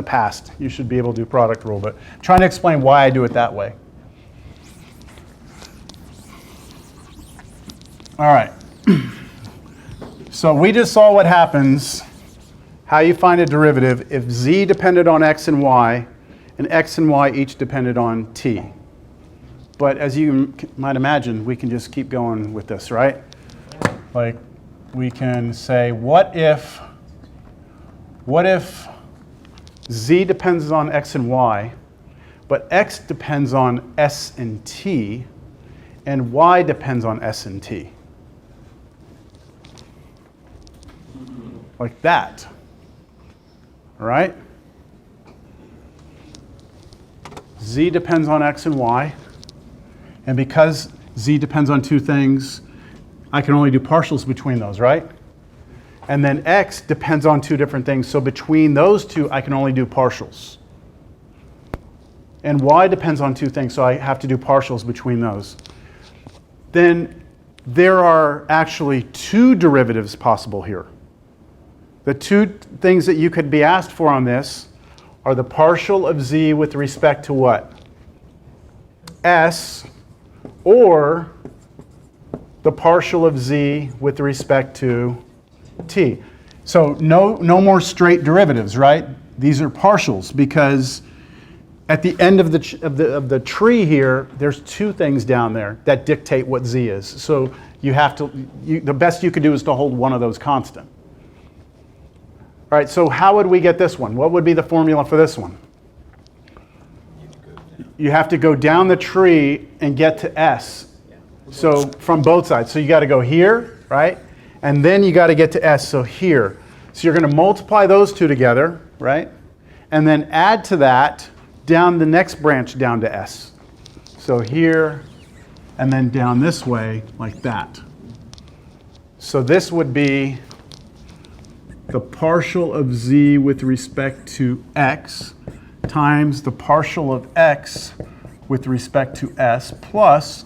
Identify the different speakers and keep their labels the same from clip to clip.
Speaker 1: the past. You should be able to do product rule, but I'm trying to explain why I do it that way. All right. So we just saw what happens, how you find a derivative if z depended on x and y each depended on t. But as you might imagine, we can just keep going with this, right? Like we can say, what if z depends on x and y, but x depends on s and t, and y depends on s and t? Like that, all right? Z depends on x and y, and because z depends on two things, I can only do partials between those, right? And then x depends on two different things, so between those two, I can only do partials. And y depends on two things, so I have to do partials between those. Then there are actually two derivatives possible here. The two things that you could be asked for on this are the partial of z with respect to what? S, or the partial of z with respect to t. So no more straight derivatives, right? These are partials because at the end of the tree here, there's two things down there that dictate what z is. So you have to, the best you could do is to hold one of those constant. All right, so how would we get this one? What would be the formula for this one? You have to go down the tree and get to s. So from both sides. So you got to go here, right? And then you got to get to s, so here. So you're going to multiply those two together, right? And then add to that down the next branch down to s. So here, and then down this way like that. So this would be the partial of z with respect to x times the partial of x with respect to s plus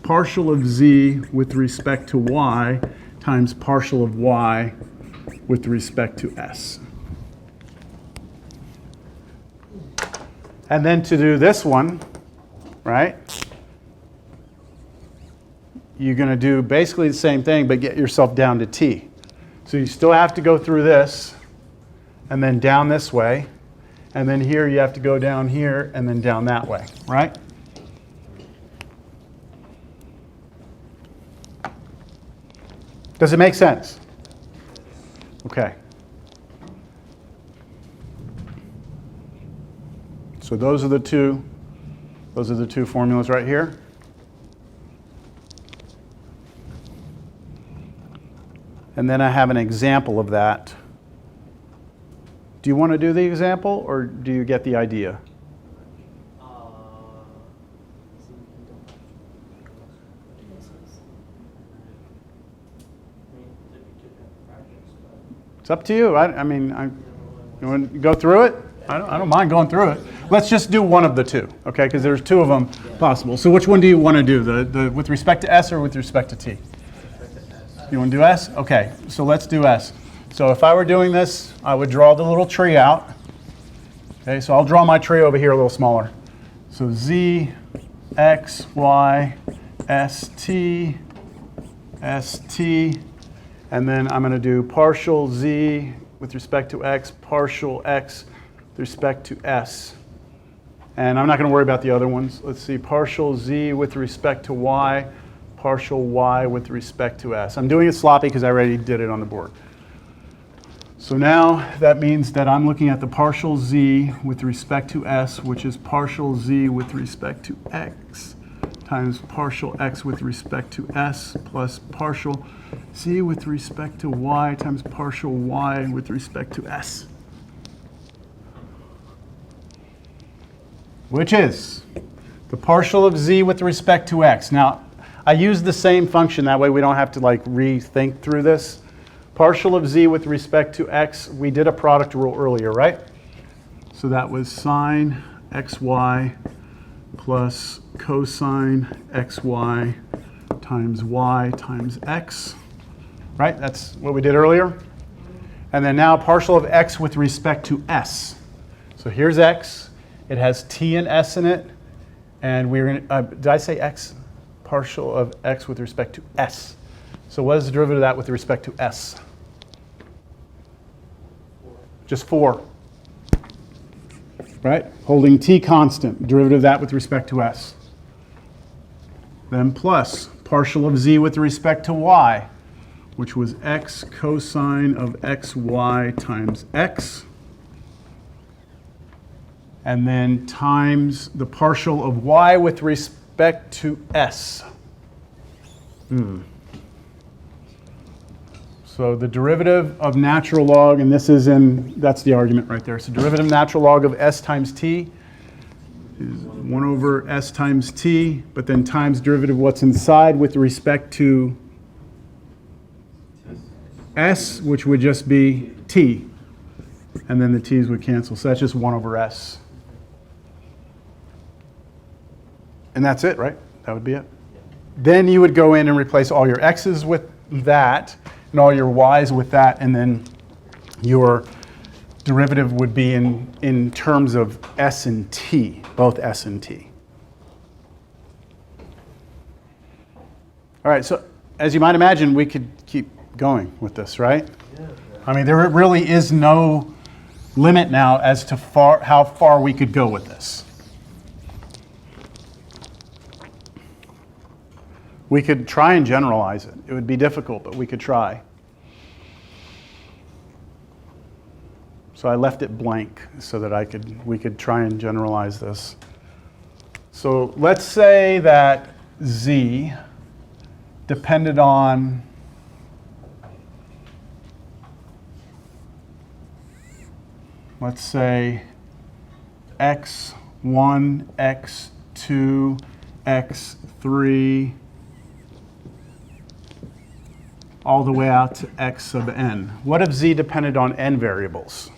Speaker 1: partial of z with respect to y times partial of y with respect to s. And then to do this one, right, you're going to do basically the same thing, but get yourself down to t. So you still have to go through this, and then down this way, and then here you have to go down here, and then down that way, right? Does it make sense? Okay. So those are the two formulas right here. And then I have an example of that. Do you want to do the example, or do you get the idea? It's up to you. You want to go through it? I don't mind going through it. Let's just do one of the two, okay? Because there's two of them possible. So which one do you want to do? The with respect to s or with respect to t? You want to do s? Okay, so let's do s. So if I were doing this, I would draw the little tree out. Okay, so I'll draw my tree over here a little smaller. So z, x, y, st, st, and then I'm going to do partial z with respect to x, partial x with respect to s. And I'm not going to worry about the other ones. Let's see, partial z with respect to y, partial y with respect to s. I'm doing it sloppy because I already did it on the board. So now that means that I'm looking at the partial z with respect to s, which is partial z with respect to x, times partial x with respect to s, plus partial z with respect to y times partial y with respect to s. Which is the partial of z with respect to x. Now, I use the same function, that way we don't have to like rethink through this. Partial of z with respect to x, we did a product rule earlier, right? So that was sine xy plus cosine xy times y times x, right? That's what we did earlier. And then now partial of x with respect to s. So here's x. It has t and s in it. And we're going to, did I say x? Partial of x with respect to s. So what is the derivative of that with respect to s? Just 4. Right? Holding t constant, derivative of that with respect to s. Then plus partial of z with respect to y, which was x cosine of xy times x. And then times the partial of y with respect to s. So the derivative of natural log, and this is that's the argument right there. So derivative of natural log of s times t is 1 over s times t, but then times derivative of what's inside with respect to s, which would just be t. And then the t's would cancel. So that's just 1 over s. And that's it, right? That would be it. Then you would go in and replace all your x's with that, and all your y's with that, and then your derivative would be in terms of s and t, both s and t. All right, so as you might imagine, we could keep going with this, right? Yeah. I mean, there really is no limit now as to how far we could go with this. We could try and generalize it. It would be difficult, but we could try. So I left it blank so that we could try and generalize this. So let's say that z depended on let's say x1, x2, x3, all the way out to x sub n. What if z depended on n variables?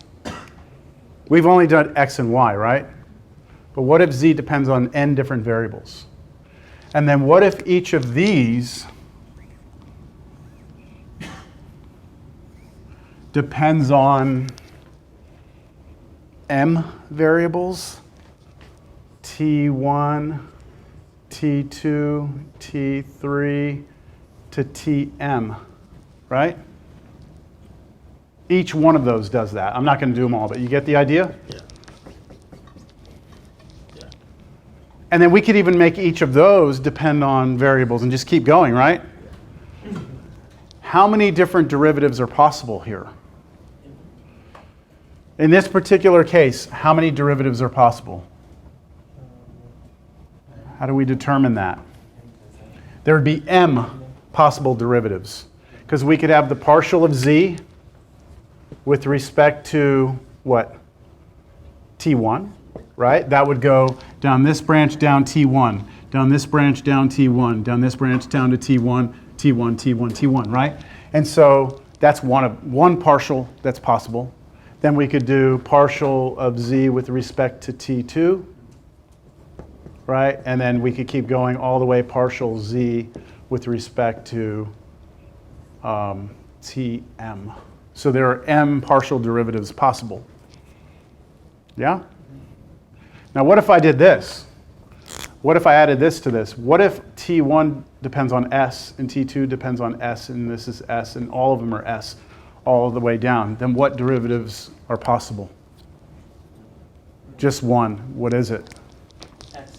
Speaker 1: We've only done x and y, right? But what if z depends on n different variables? And then what if each of these depends on m variables? t1, t2, t3 to tm, right? Each one of those does that. I'm not going to do them all, but you get the idea?
Speaker 2: Yeah. Yeah.
Speaker 1: And then we could even make each of those depend on variables and just keep going, right? How many different derivatives are possible here? In this particular case, how many derivatives are possible? How do we determine that? There would be m possible derivatives, because we could have the partial of z with respect to what? t1, right? That would go down this branch down t1, down this branch down t1, down this branch down to t1, t1, t1, t1, right? And so that's one partial that's possible. Then we could do partial of z with respect to t2, right? And then we could keep going all the way partial z with respect to tm. So there are m partial derivatives possible. Yeah? Now what if I did this? What if I added this to this? What if t1 depends on s and t2 depends on s and this is s and all of them are s all the way down? Then what derivatives are possible? Just one. What is it?
Speaker 2: S.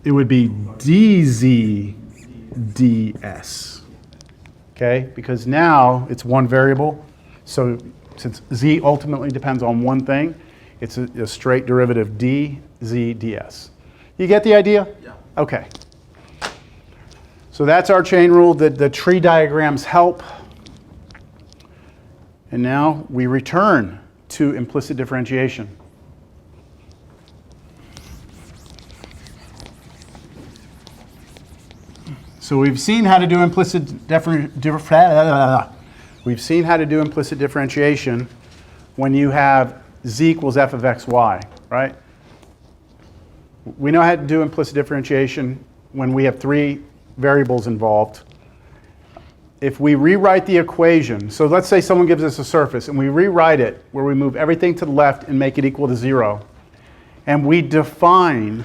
Speaker 1: It would be dz ds. Okay, because now it's one variable. So since z ultimately depends on one thing, it's a straight derivative dz ds. You get the idea?
Speaker 2: Yeah.
Speaker 1: Okay. So that's our chain rule. The tree diagrams help. And now we return to implicit differentiation. So we've seen how to do implicit differentiation when you have z equals f of xy, right? We know how to do implicit differentiation when we have three variables involved. if we rewrite the equation, so let's say someone gives us a surface and we rewrite it where we move everything to the left and make it equal to 0, and we define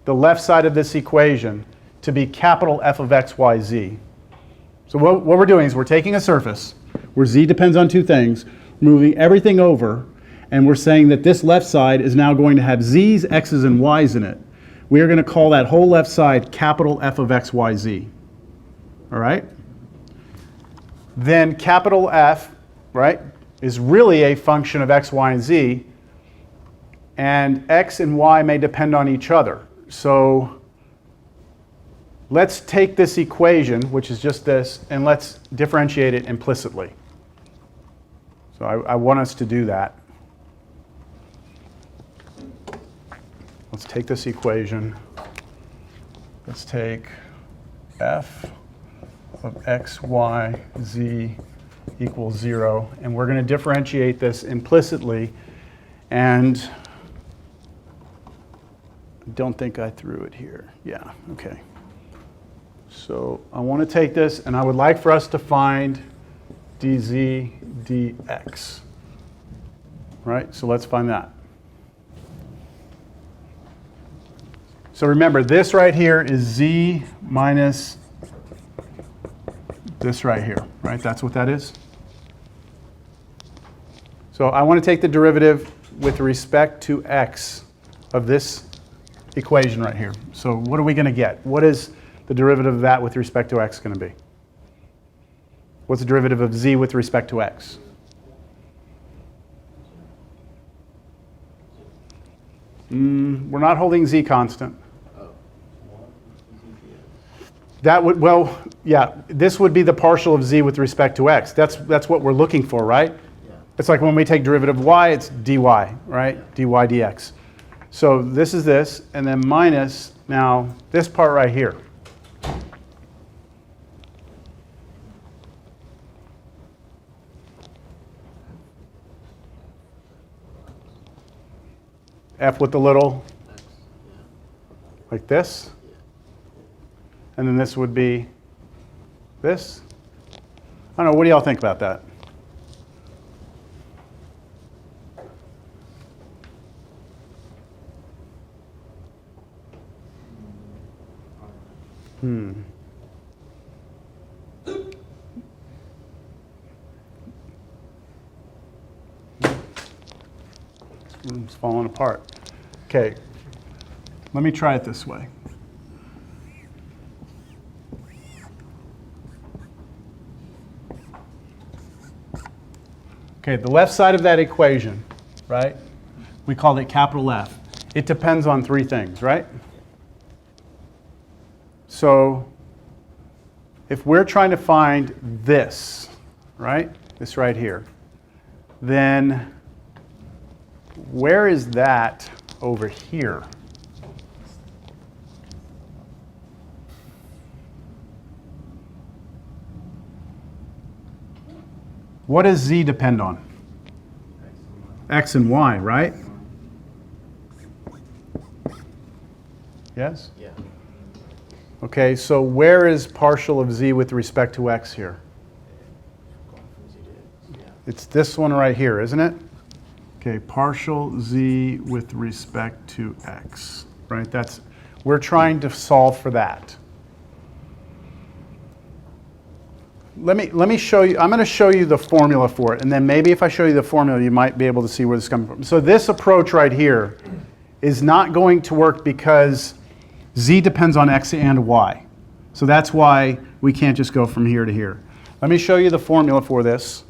Speaker 1: the left side of this equation to be capital F of x, y, z. So what we're doing is we're taking a surface where z depends on two things, moving everything over, and we're saying that this left side is now going to have z's, x's, and y's in it. We are going to call that whole left side capital F of x, y, z. All right? Then capital F, right, is really a function of x, y, and z, and x and y may depend on each other. So let's take this equation, which is just this, and let's differentiate it implicitly. So I want us to do that. Let's take this equation. Let's take f of x, y, z equals 0, and we're going to differentiate this implicitly, and I don't think I threw it here. Yeah, okay. So I want to take this, and I would like for us to find dz dx. Right, so let's find that. So remember, this right here is z minus this right here, right? That's what that is. So I want to take the derivative with respect to x of this equation right here. So what are we going to get? What is the derivative of that with respect to x going to be? What's the derivative of z with respect to x? We're not holding z constant. That would, well, yeah, this would be the partial of z with respect to x. That's what we're looking for, right? Yeah. It's like when we take derivative of y, it's dy, right? dy dx. So this is this, and then minus, now, this part right here. F with the little, like this. And then this would be this. I don't know, what do y'all think about that? It's falling apart. Okay, let me try it this way. Okay, the left side of that equation, right? We called it capital F. It depends on three things, right? So if we're trying to find this, right? This right here, then where is that over here? What does z depend on? X and y, right? Yes? Yeah. Okay, so where is partial of z with respect to x here? It's this one right here, isn't it? Okay, partial z with respect to x, right? We're trying to solve for that. Let me show you, I'm going to show you the formula for it, and then maybe if I show you the formula, you might be able to see where this is coming from. So this approach right here is not going to work because z depends on x and y. So that's why we can't just go from here to here. Let me show you the formula for this.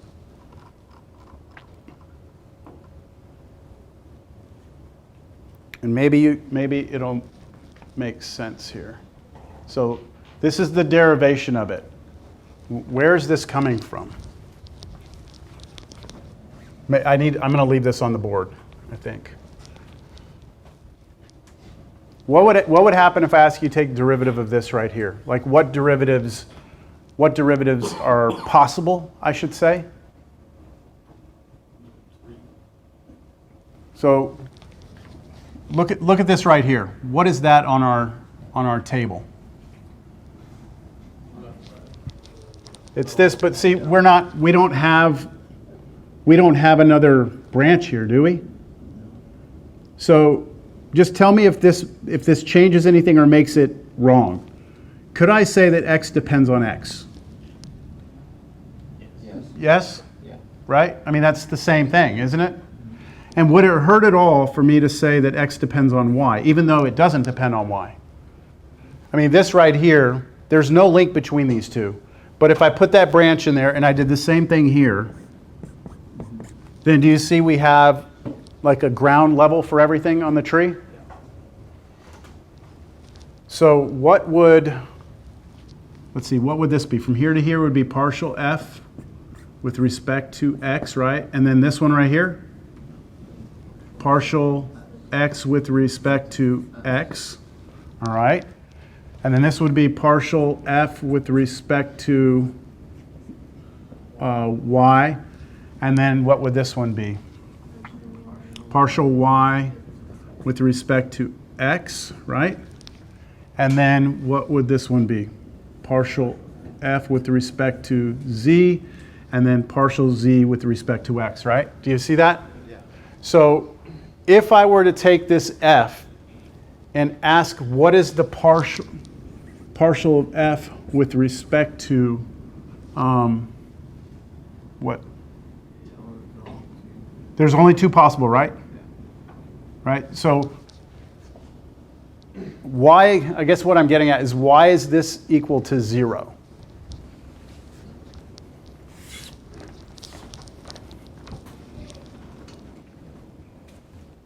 Speaker 1: And maybe it'll make sense here. So this is the derivation of it. Where is this coming from? I'm going to leave this on the board, I think. What would happen if I ask you to take derivative of this right here? Like what derivatives are possible, I should say? So look at this right here. What is that on our table? It's this, but see, we don't have another branch here, do we? So just tell me if this changes anything or makes it wrong. Could I say that x depends on x?
Speaker 2: Yes.
Speaker 1: Yes?
Speaker 2: Yeah.
Speaker 1: Right? I mean, that's the same thing, isn't it? And would it hurt at all for me to say that x depends on y, even though it doesn't depend on y? I mean, this right here, there's no link between these two. But if I put that branch in there and I did the same thing here, then do you see we have like a ground level for everything on the tree? So what would, let's see, what would this be? From here to here would be partial f with respect to x, right? And then this one right here, partial x with respect to x, all right? And then this would be partial f with respect to y. And then what would this one be? Partial y with respect to x, right? And then what would this one be? Partial f with respect to z, and then partial z with respect to x, right? Do you see that?
Speaker 2: Yeah.
Speaker 1: So if I were to take this f and ask what is the partial of f with respect to what? There's only two possible, right? Right? So why, I guess what I'm getting at is why is this equal to 0?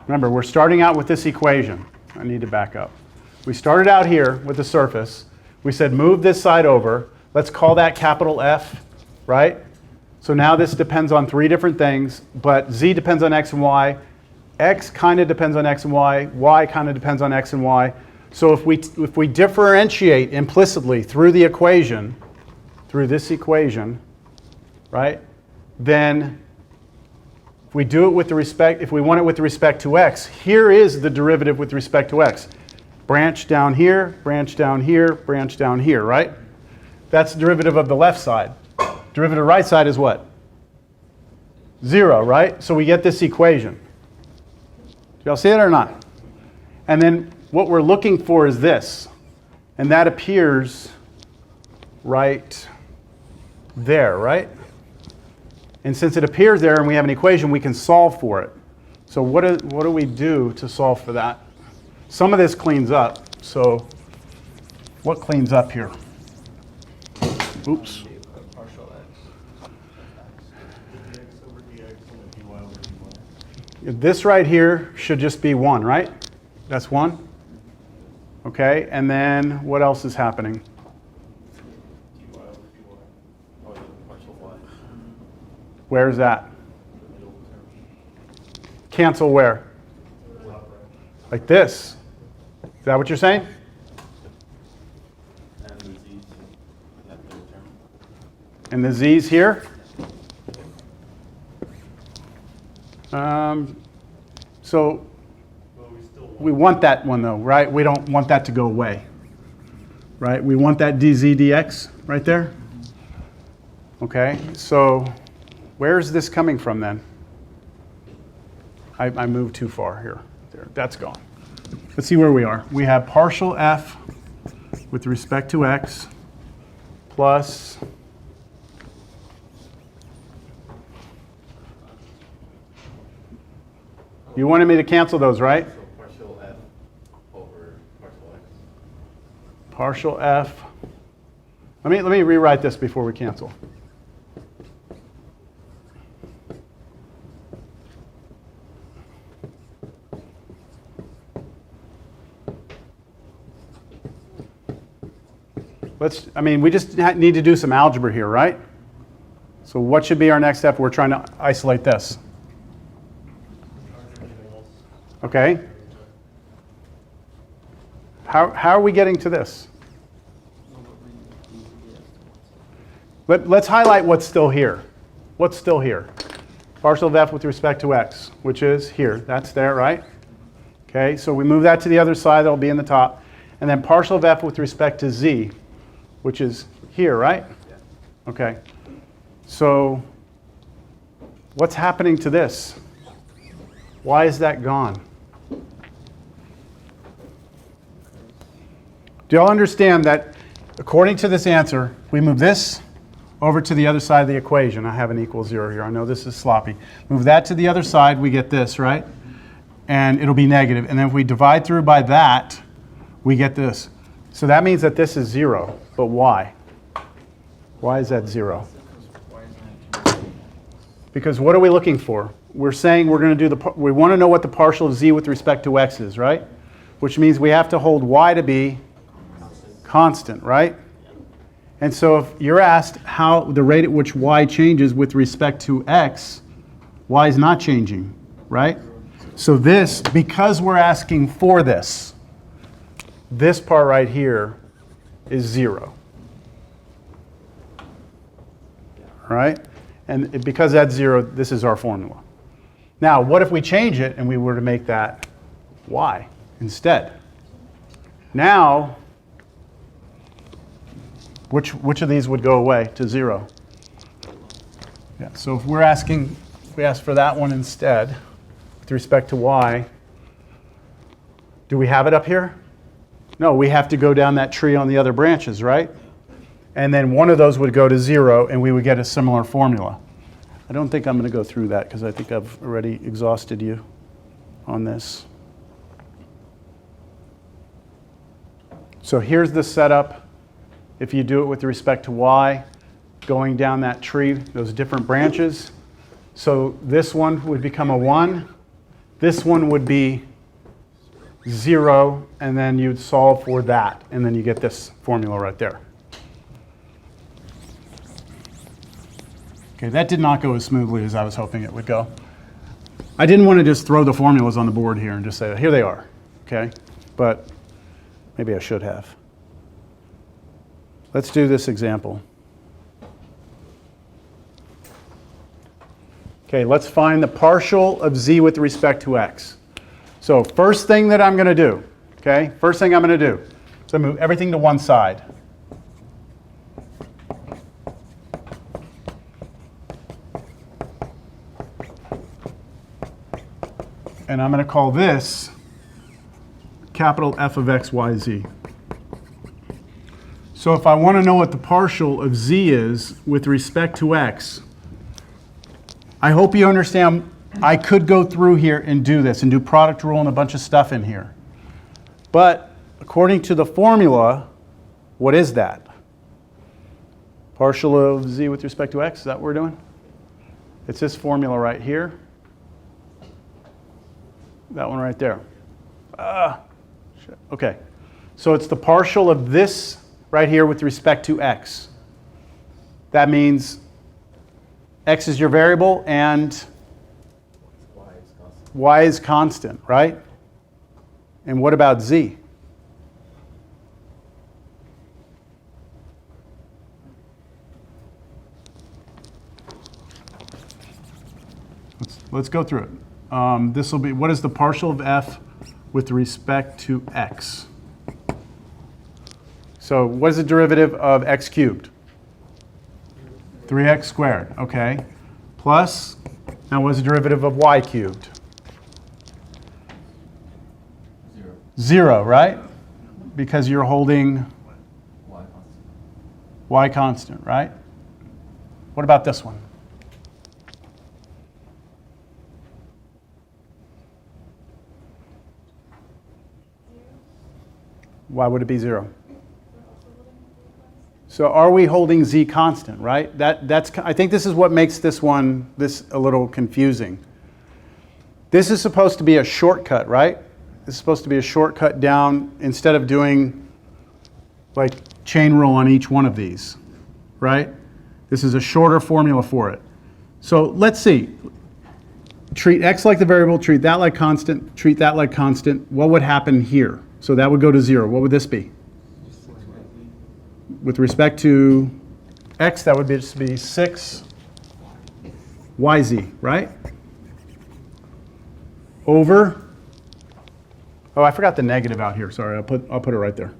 Speaker 1: Remember, we're starting out with this equation. I need to back up. We started out here with the surface. We said move this side over. Let's call that capital F, right? So now this depends on three different things, but z depends on x and y. X kind of depends on x and y kind of depends on x and y. So if we differentiate implicitly through the equation, through this equation, right? Then if we do it with respect, if we want it with respect to x, here is the derivative with respect to x. Branch down here, branch down here, branch down here, right? That's the derivative of the left side. Derivative of the right side is what? 0, right? So we get this equation. Do y'all see it or not? And then what we're looking for is this. And that appears right there, right? And since it appears there and we have an equation, we can solve for it. So what do we do to solve for that? Some of this cleans up. So what cleans up here? Oops. This right here should just be 1, right? That's 1. Okay, and then what else is happening? Where's that? Cancel where? Like this. Is that what you're saying? And the z's here? So we want that one though, right? We don't want that to go away, right? We want that dz dx right there. Okay, so where's this coming from then? I moved too far here. There, that's gone. Let's see where we are. We have partial f with respect to x plus you wanted me to cancel those, right?
Speaker 2: So partial f over partial x.
Speaker 1: Partial f. Let me rewrite this before we cancel. We just need to do some algebra here, right? So what should be our next step? We're trying to isolate this. Okay. How are we getting to this? Let's highlight what's still here. What's still here? Partial of f with respect to x, which is here. That's there, right? Okay, so we move that to the other side. That'll be in the top. And then partial of f with respect to z, which is here, right? Okay. So what's happening to this? Why is that gone? Do y'all understand that according to this answer, we move this over to the other side of the equation? I have an equal 0 here. I know this is sloppy. Move that to the other side, we get this, right? And it'll be negative. And then if we divide through by that, we get this. So that means that this is 0. But why? Why is that 0? Because what are we looking for? We're saying we're going to do we want to know what the partial of z with respect to x is, right? Which means we have to hold y to be constant, right? And so if you're asked how the rate at which y changes with respect to x, y is not changing, right? So this, because we're asking for this part right here is 0. All right? And because that's 0, this is our formula. Now, what if we change it and we were to make that y instead? Now, which of these would go away to 0? Yeah, so if we ask for that one instead with respect to y, do we have it up here? No, we have to go down that tree on the other branches, right? And then one of those would go to 0, and we would get a similar formula. I don't think I'm going to go through that because I think I've already exhausted you on this. So here's the setup. If you do it with respect to y, going down that tree, those different branches. So this one would become a 1. This one would be 0, and then you'd solve for that, and then you get this formula right there. Okay, that did not go as smoothly as I was hoping it would go. I didn't want to just throw the formulas on the board here and just say, here they are, okay? But maybe I should have. Let's do this example. Okay, let's find the partial of z with respect to x. So first thing that I'm going to do, okay, first thing I'm going to do is I move everything to one side. And I'm going to call this capital F of x, y, z. So if I want to know what the partial of z is with respect to x, I hope you understand I could go through here and do this and do product rule and a bunch of stuff in here. But according to the formula, what is that? Partial of z with respect to x, is that what we're doing? It's this formula right here. That one right there. Okay. So it's the partial of this right here with respect to x. That means x is your variable and y is constant, right? And what about z? Let's go through it. This will be, what is the partial of f with respect to x? So what is the derivative of x cubed? 3x squared, okay. Plus, now what is the derivative of y cubed?
Speaker 2: 0.
Speaker 1: 0, right? Because you're holding
Speaker 2: Y constant.
Speaker 1: y constant, right? What about this one? Why would it be 0? So are we holding z constant, right? I think this is what makes this a little confusing. This is supposed to be a shortcut, right? This is supposed to be a shortcut down instead of doing like chain rule on each one of these, right? This is a shorter formula for it. So let's see. Treat x like the variable, treat that like constant, treat that like constant. What would happen here? So that would go to 0. What would this be? With respect to x, that would just be 6 yz, right? Over, oh, I forgot the negative out here. Sorry, I'll put it right there.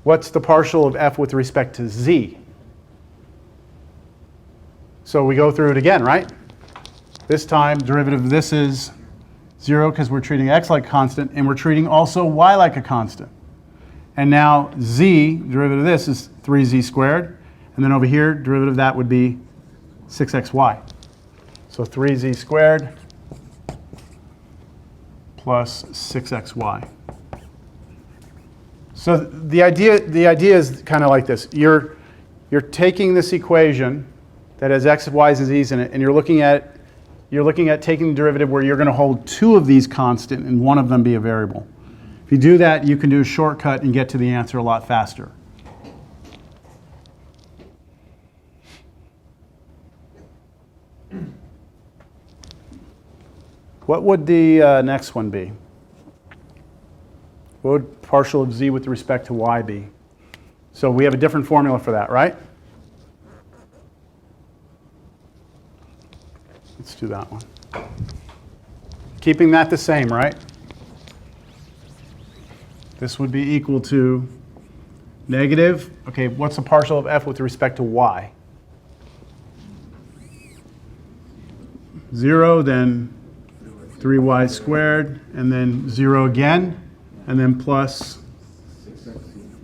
Speaker 1: What's the partial of f with respect to z? So we go through it again, right? This time, derivative of this is 0 because we're treating x like a constant, and we're treating also y like a constant. And now z, derivative of this, is 3z squared. And then over here, derivative of that would be 6xy. So 3z squared plus 6xy. So the idea is kind of like this. You're taking this equation that has x, y's, and z's in it, and you're looking at taking the derivative where you're going to hold two of these constant and one of them be a variable. If you do that, you can do a shortcut and get to the answer a lot faster. What would the next one be? What would partial of z with respect to y be? So we have a different formula for that, right? Let's do that one. Keeping that the same, right? This would be equal to negative. Okay, what's the partial of f with respect to y? 0, then 3y squared, and then 0 again, and then plus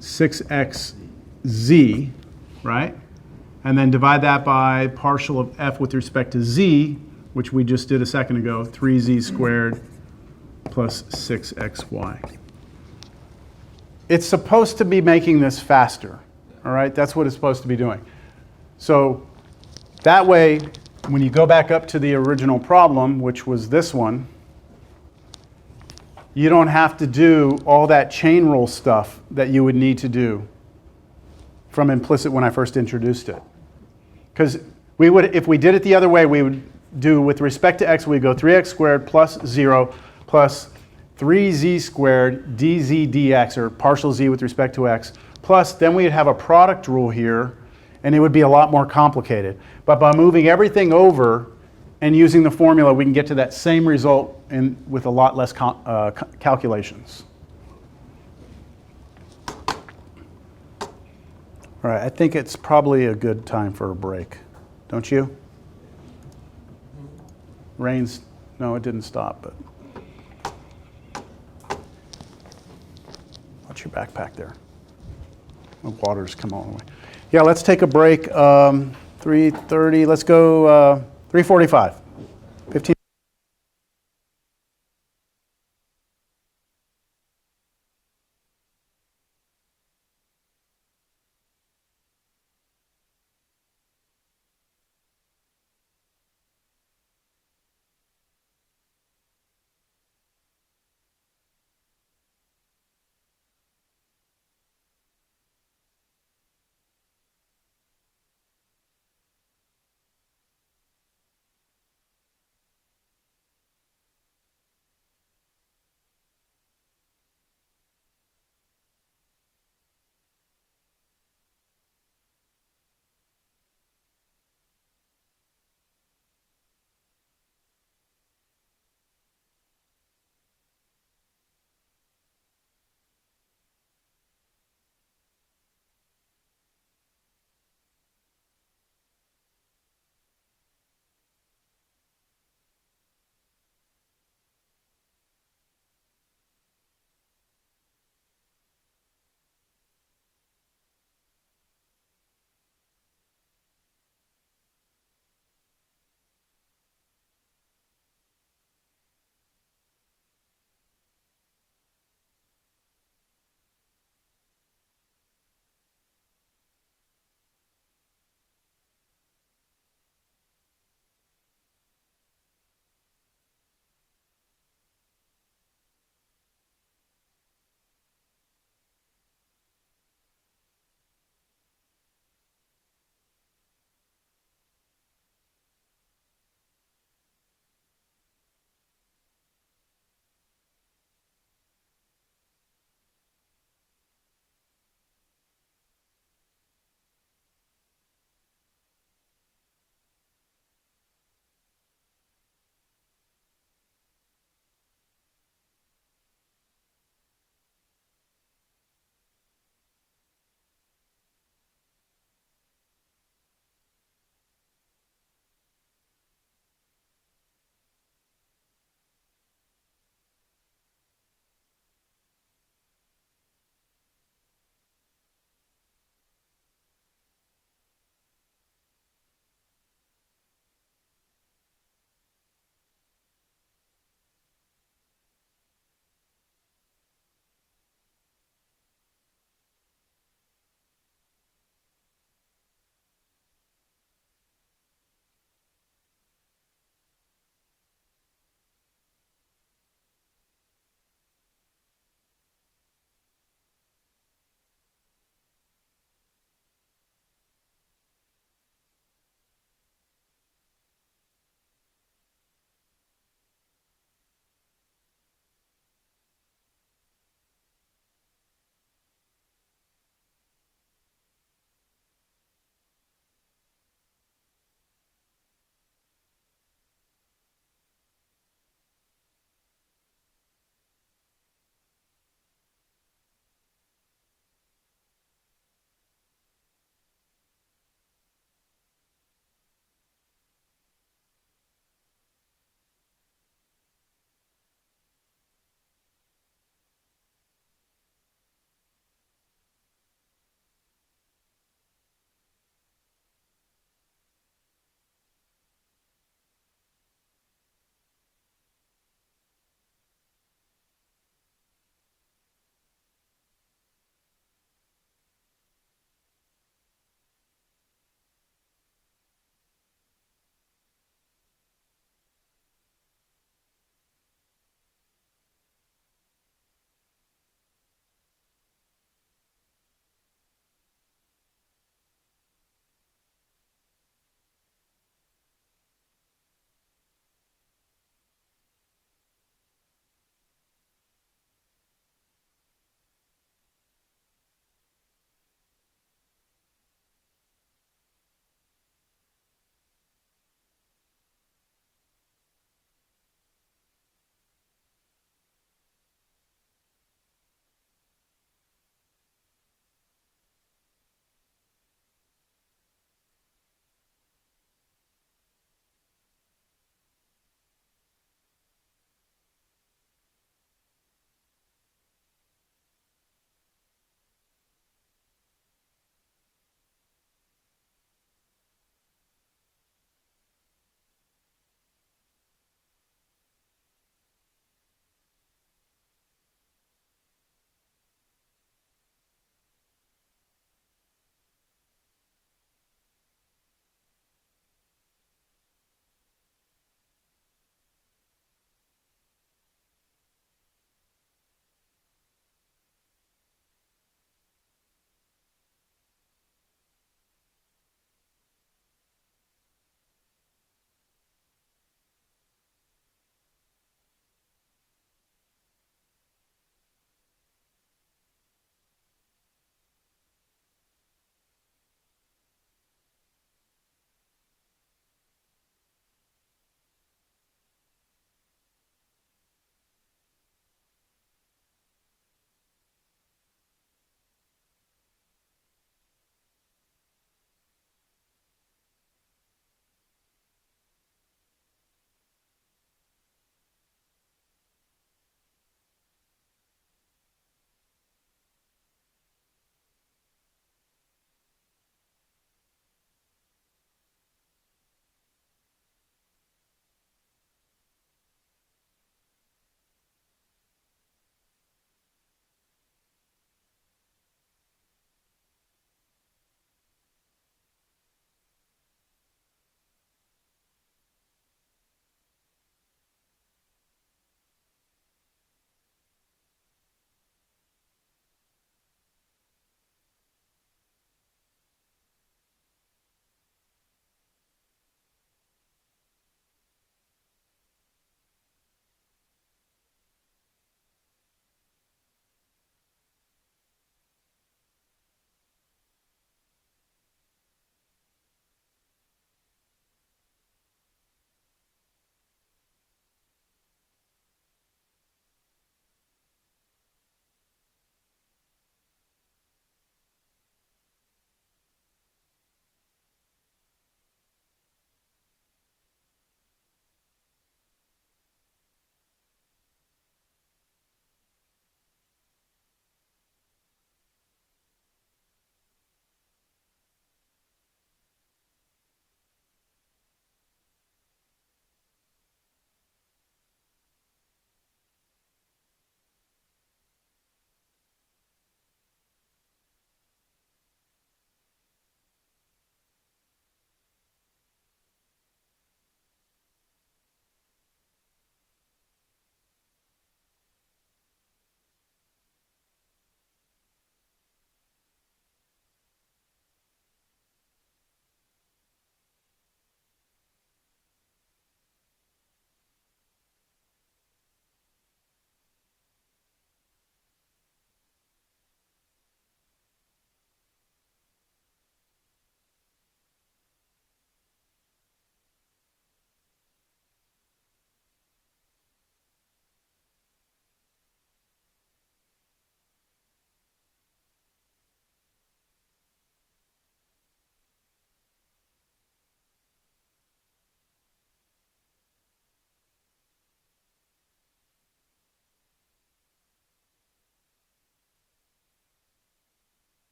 Speaker 1: 6xz, right? And then divide that by partial of f with respect to z, which we just did a second ago, 3z squared plus 6xy. It's supposed to be making this faster, all right? That's what it's supposed to be doing. So that way, when you go back up to the original problem, which was this one, you don't have to do all that chain rule stuff that you would need to do from implicit when I first introduced it. Because we would, if we did it the other way, we would do with respect to x, we go 3x squared plus 0 plus 3z squared dz dx, or partial z with respect to x, plus then we'd have a product rule here, and it would be a lot more complicated. But by moving everything over and using the formula, we can get to that same result with a lot less calculations. All right, I think it's probably a good time for a break. Don't you? Rain's, no, it didn't stop, but watch your backpack there. The water's come all the way. Yeah, let's take a break. 3:30, let's go 3:45. 15.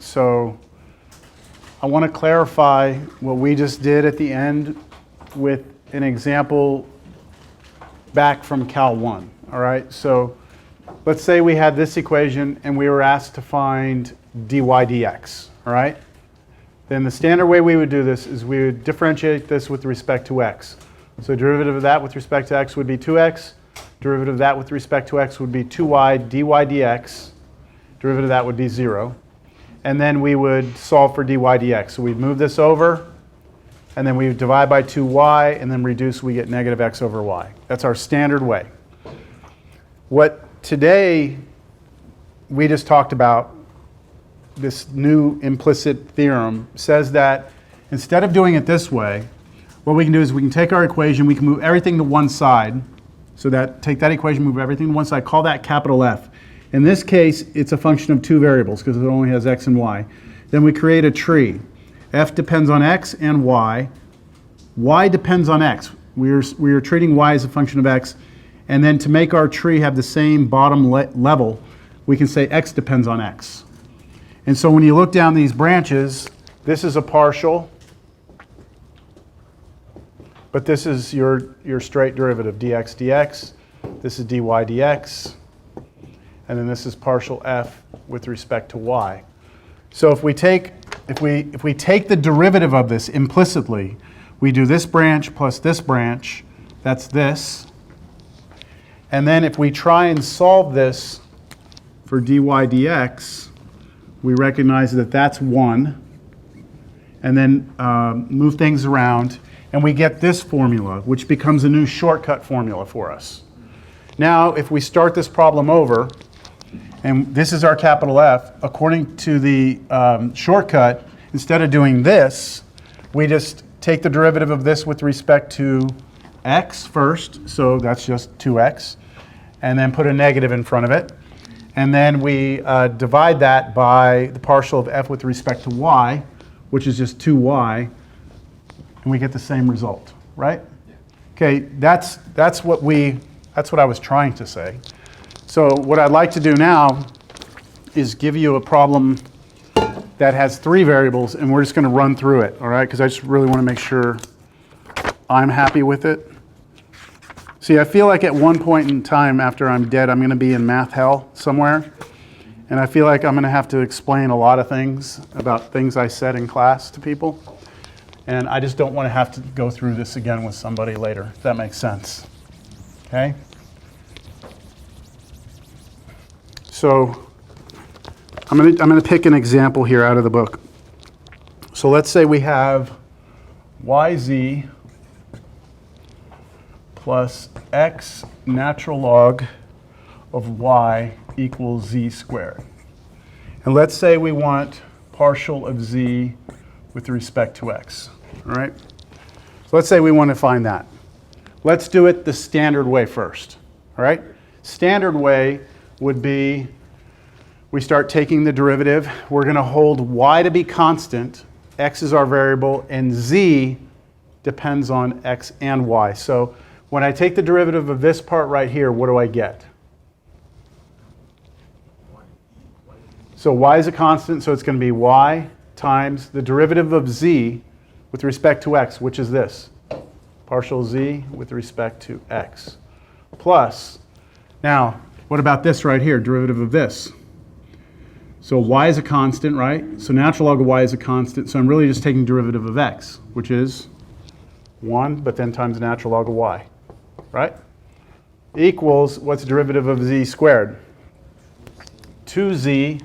Speaker 1: So I want to clarify what we just did at the end with an example back from Cal 1, all right? So let's say we had this equation and we were asked to find dy dx, all right? Then the standard way we would do this is we would differentiate this with respect to x. So derivative of that with respect to x would be 2x. Derivative of that with respect to x would be 2y dy dx. Derivative of that would be 0. And then we would solve for dy dx. So we'd move this over, and then we would divide by 2y, and then reduce, we get negative x over y. That's our standard way. What today we just talked about, this new implicit theorem, says that instead of doing it this way, what we can do is we can take our equation, we can move everything to one side. So that take that equation, move everything to one side, call that capital F. In this case, it's a function of two variables because it only has x and y. Then we create a tree. F depends on x and y. Y depends on x. We are treating y as a function of x. And then to make our tree have the same bottom level, we can say x depends on x. And so when you look down these branches, this is a partial, but this is your straight derivative, dx dx. This is dy dx. And then this is partial f with respect to y. So if we take the derivative of this implicitly, we do this branch plus this branch, that's this. And then if we try and solve this for dy dx, we recognize that that's 1, and then move things around, and we get this formula, which becomes a new shortcut formula for us. Now, if we start this problem over, and this is our capital F, according to the shortcut, instead of doing this, we just take the derivative of this with respect to x first, so that's just 2x, and then put a negative in front of it. And then we divide that by the partial of f with respect to y, which is just 2y, and we get the same result, right? Yeah. Okay, that's what I was trying to say. So what I'd like to do now is give you a problem that has 3 variables, and we're just going to run through it, all right? Because I just really want to make sure I'm happy with it. See, I feel like at one point in time after I'm dead, I'm going to be in math hell somewhere. And I feel like I'm going to have to explain a lot of things about things I said in class to people. And I just don't want to have to go through this again with somebody later, if that makes sense. Okay? So I'm going to pick an example here out of the book. So let's say we have yz plus x natural log of y equals z squared. And let's say we want partial of z with respect to x. All right? So let's say we want to find that. Let's do it the standard way first. All right? Standard way would be we start taking the derivative. We're going to hold y to be constant. X is our variable, and z depends on x and y. So when I take the derivative of this part right here, what do I get? So y is a constant, so it's going to be y times the derivative of z with respect to x, which is this, partial z with respect to x, plus, now, what about this right here, derivative of this? So y is a constant, right? So natural log of y is a constant, so I'm really just taking derivative of x, which is 1, but then times the natural log of y, right? Equals, what's the derivative of z squared? 2z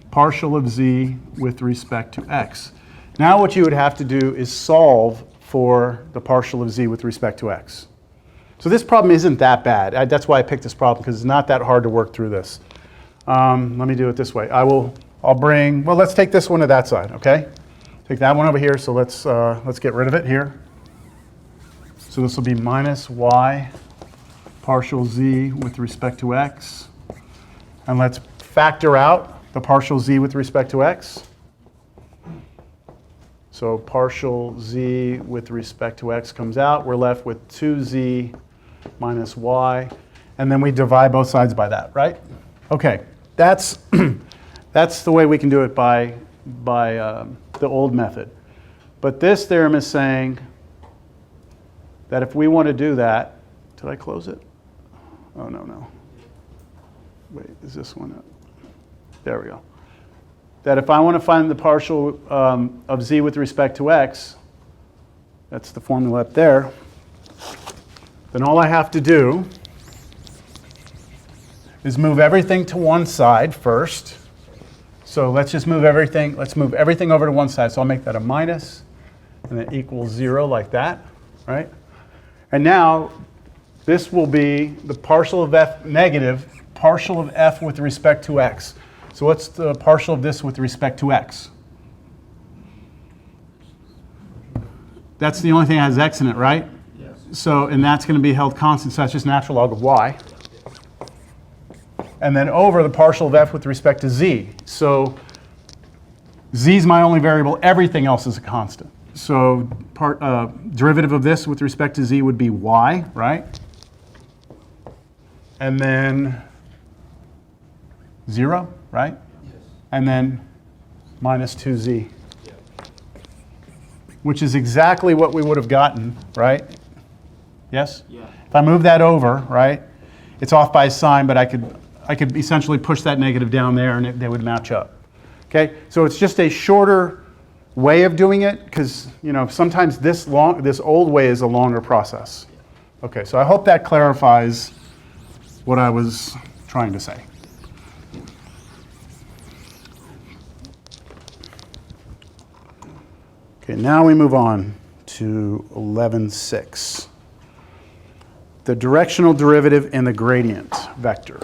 Speaker 1: partial of z with respect to x. Now what you would have to do is solve for the partial of z with respect to x. So this problem isn't that bad. That's why I picked this problem, because it's not that hard to work through this. Let me do it this way. Let's take this one to that side, okay? Take that one over here, so let's get rid of it here. So this will be minus y partial z with respect to x. And let's factor out the partial z with respect to x. So partial z with respect to x comes out. We're left with 2z minus y. And then we divide both sides by that, right? Okay, that's That's the way we can do it by the old method. But this theorem is saying that if we want to do that, did I close it? Oh, no. Wait, is this one up? There we go. That if I want to find the partial of z with respect to x, that's the formula up there, then all I have to do is move everything to one side first. So let's just move everything, over to one side. So I'll make that a minus, and it equals 0 like that, right? And now this will be the partial of f negative, partial of f with respect to x. So what's the partial of this with respect to x? That's the only thing that has x in it, right?
Speaker 2: Yes.
Speaker 1: So, and that's going to be held constant, so that's just natural log of y. And then over the partial of f with respect to z. So z is my only variable, everything else is a constant. So derivative of this with respect to z would be y, right? And then 0, right?
Speaker 2: Yes.
Speaker 1: And then minus 2z, which is exactly what we would have gotten, right? Yes?
Speaker 2: Yeah.
Speaker 1: If I move that over, right, it's off by a sign, but I could essentially push that negative down there and they would match up. Okay? So it's just a shorter way of doing it because, sometimes this old way is a longer process. Okay, so I hope that clarifies what I was trying to say. Okay, now we move on to 11.6. The directional derivative and the gradient vector.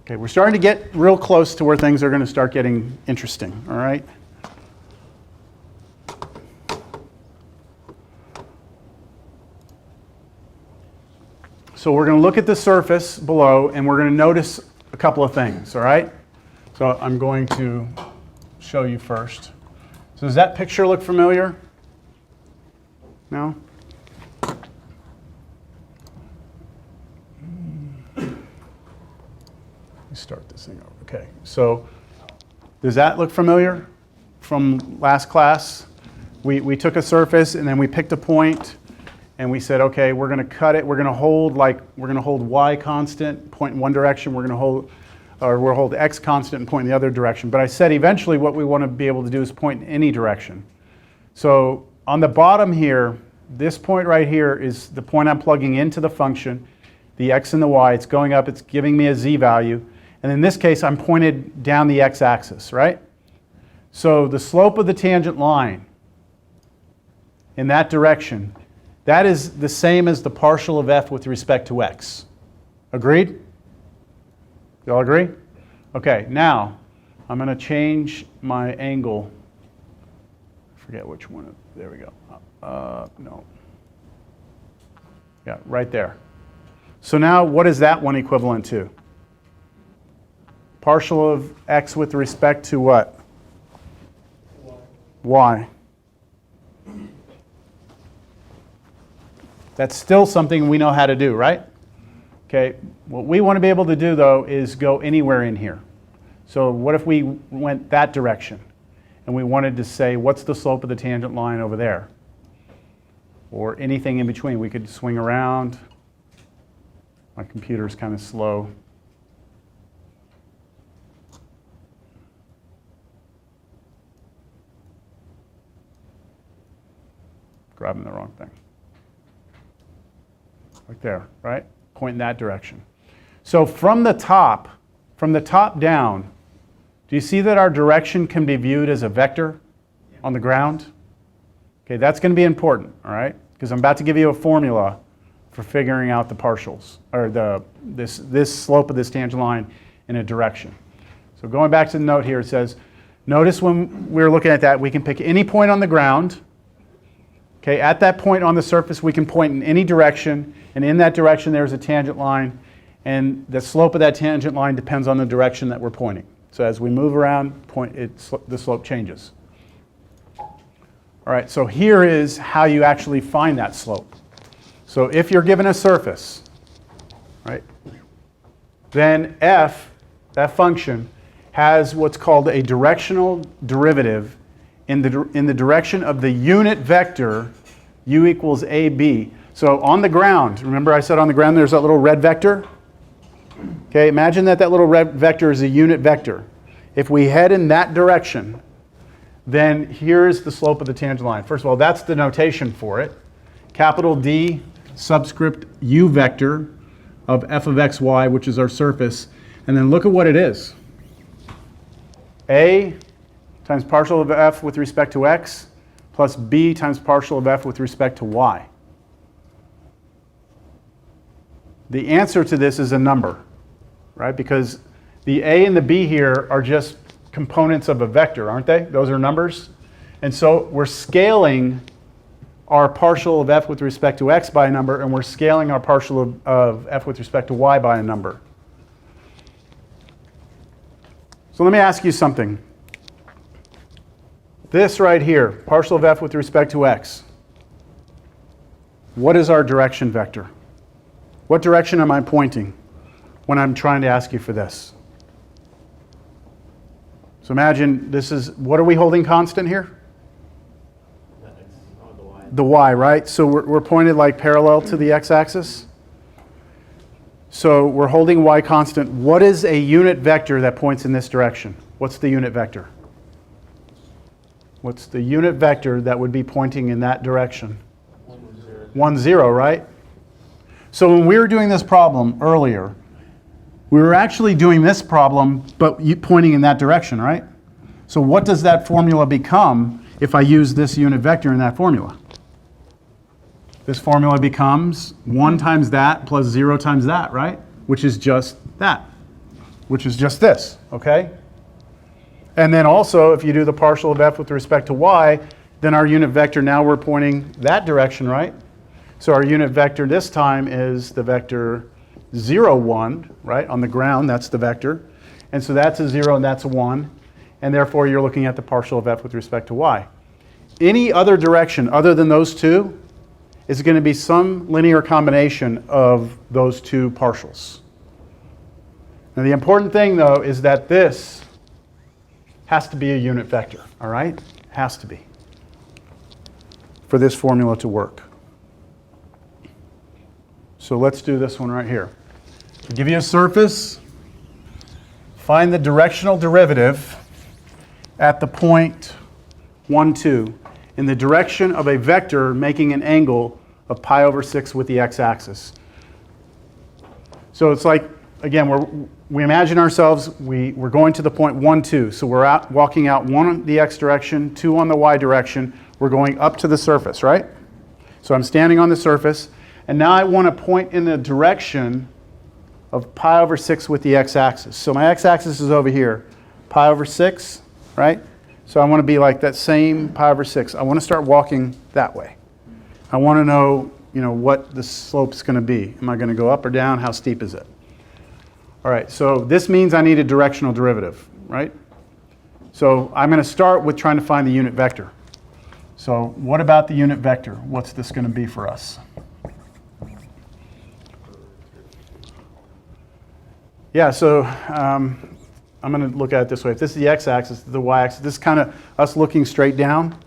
Speaker 1: Okay, we're starting to get real close to where things are going to start getting interesting, all right? So we're going to look at the surface below, and we're going to notice a couple of things, all right? So I'm going to show you first. So does that picture look familiar? No? Let me start this thing over. Okay, so does that look familiar from last class? We took a surface and then we picked a point and we said, okay, we're going to cut it. We're going to hold y constant, point in one direction. We'll hold x constant and point in the other direction. But I said eventually what we want to be able to do is point in any direction. So on the bottom here, this point right here is the point I'm plugging into the function, the x and the y. It's going up. It's giving me a z value. And in this case, I'm pointed down the x-axis, right? So the slope of the tangent line in that direction, that is the same as the partial of f with respect to x. Agreed? You all agree? Okay, now I'm going to change my angle. I forget which one. There we go. No. Yeah, right there. So now what is that one equivalent to? Partial of x with respect to what? Y. That's still something we know how to do, right? Okay, what we want to be able to do, though, is go anywhere in here. So what if we went that direction and we wanted to say, what's the slope of the tangent line over there? Or anything in between. We could swing around. My computer's kind of slow. Grabbing the wrong thing. Right there, right? Point in that direction. So from the top down, do you see that our direction can be viewed as a vector on the ground? Okay, that's going to be important, all right? Because I'm about to give you a formula for figuring out the partials, or this slope of this tangent line in a direction. So going back to the note here, it says, notice when we're looking at that, we can pick any point on the ground. Okay, at that point on the surface, we can point in any direction, and in that direction there's a tangent line, and the slope of that tangent line depends on the direction that we're pointing. So as we move around, the slope changes. All right, so here is how you actually find that slope. So if you're given a surface, right, then f, that function, has what's called a directional derivative in the direction of the unit vector u equals ab. So on the ground, remember I said on the ground there's that little red vector? Okay, imagine that little red vector is a unit vector. If we head in that direction, then here's the slope of the tangent line. First of all, that's the notation for it. Capital D subscript u vector of f of xy, which is our surface. And then look at what it is. A times partial of f with respect to x plus b times partial of f with respect to y. The answer to this is a number, right? Because the a and the b here are just components of a vector, aren't they? Those are numbers. And so we're scaling our partial of f with respect to x by a number, and we're scaling our partial of f with respect to y by a number. So let me ask you something. This right here, partial of f with respect to x, what is our direction vector? What direction am I pointing when I'm trying to ask you for this? So imagine this is, what are we holding constant here? The y, right? So we're pointed like parallel to the x-axis. So we're holding y constant. What is a unit vector that points in this direction? What's the unit vector? What's the unit vector that would be pointing in that direction? 1, 0, right? So when we were doing this problem earlier, we were actually doing this problem, but pointing in that direction, right? So what does that formula become if I use this unit vector in that formula? This formula becomes 1 times that plus 0 times that, right? Which is just that, which is just this, okay? And then also, if you do the partial of f with respect to y, then our unit vector, now we're pointing that direction, right? So our unit vector this time is the vector 0, 1, right? On the ground, that's the vector. And so that's a 0 and that's a 1. And therefore, you're looking at the partial of f with respect to y. Any other direction other than those two is going to be some linear combination of those two partials. Now, the important thing, though, is that this has to be a unit vector, all right? Has to be for this formula to work. So let's do this one right here. I'll give you a surface. Find the directional derivative at the point 1, 2 in the direction of a vector making an angle of pi over 6 with the x-axis. So it's like, again, we imagine ourselves, we're going to the point 1, 2. So we're walking out 1 on the x direction, 2 on the y direction. We're going up to the surface, right? So I'm standing on the surface. And now I want to point in the direction of pi over 6 with the x-axis. So my x-axis is over here, pi over 6, right? So I want to be like that same pi over 6. I want to start walking that way. I want to know, what the slope's going to be. Am I going to go up or down? How steep is it? All right, so this means I need a directional derivative, right? So I'm going to start with trying to find the unit vector. So what about the unit vector? What's this going to be for us? Yeah, so I'm going to look at it this way. If this is the x-axis, the y-axis, this is kind of us looking straight down,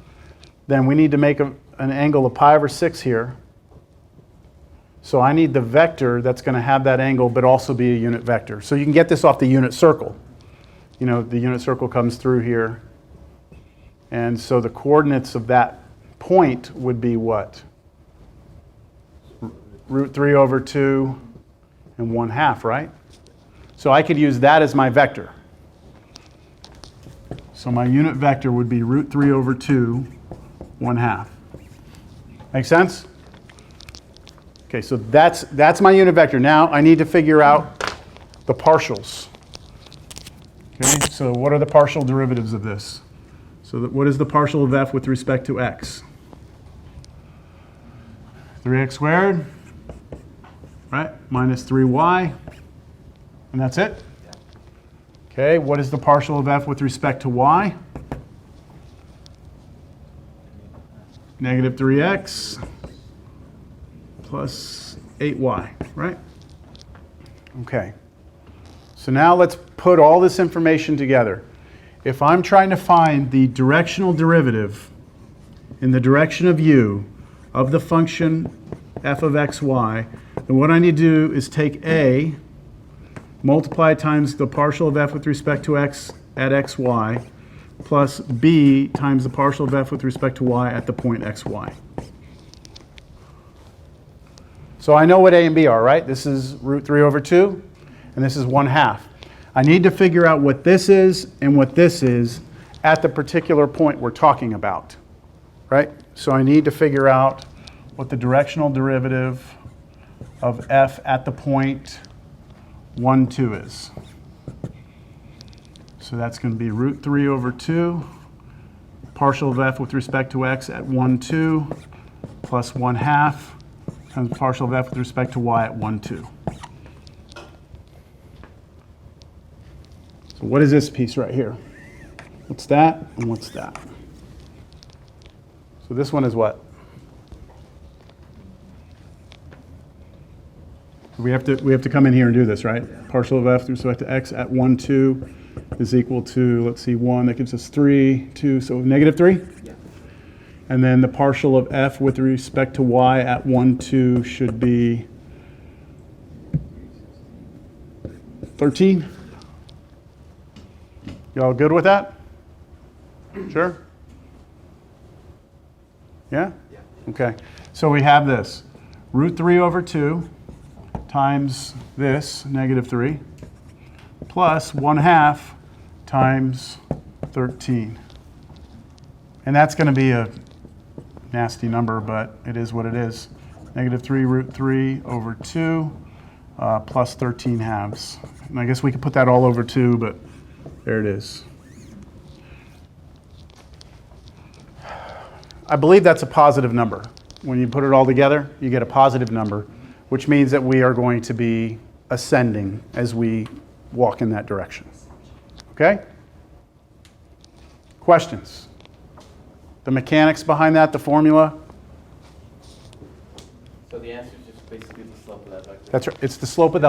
Speaker 1: then we need to make an angle of pi over 6 here. So I need the vector that's going to have that angle, but also be a unit vector. So you can get this off the unit circle. The unit circle comes through here. And so the coordinates of that point would be what? Root 3 over 2 and 1/2, right? So I could use that as my vector. So my unit vector would be root 3 over 2, 1/2. Make sense? Okay, so that's my unit vector. Now I need to figure out the partials. Okay, so what are the partial derivatives of this? So what is the partial of f with respect to x? 3x squared, right? Minus 3y. And that's it? Okay, what is the partial of f with respect to y? Negative 3x plus 8y, right? Okay. So now let's put all this information together. If I'm trying to find the directional derivative in the direction of u of the function f of xy, then what I need to do is take a, multiply times the partial of f with respect to x at xy, plus b times the partial of f with respect to y at the point xy. So I know what a and b are, right? This is root 3 over 2, and this is 1/2. I need to figure out what this is and what this is at the particular point we're talking about, right? So I need to figure out what the directional derivative of f at the point 1, 2 is. So that's going to be root 3 over 2, partial of f with respect to x at 1, 2, plus 1/2, times partial of f with respect to y at 1, 2. So what is this piece right here? What's that and what's that? So this one is what? We have to come in here and do this, right? Partial of f with respect to x at 1, 2 is equal to, let's see, 1. That gives us 3, 2, so negative 3?
Speaker 2: Yeah.
Speaker 1: And then the partial of f with respect to y at 1, 2 should be 13. You all good with that? Sure? Yeah?
Speaker 2: Yeah.
Speaker 1: Okay. So we have this. Root 3 over 2 times this, negative 3, plus 1/2 times 13. And that's going to be a nasty number, but it is what it is. Negative 3 root 3 over 2 plus 13 halves. And I guess we could put that all over 2, but there it is. I believe that's a positive number. When you put it all together, you get a positive number, which means that we are going to be ascending as we walk in that direction. Okay? Questions? The mechanics behind that, the formula?
Speaker 2: So the answer is just basically the slope of that vector.
Speaker 1: That's right. It's the slope of that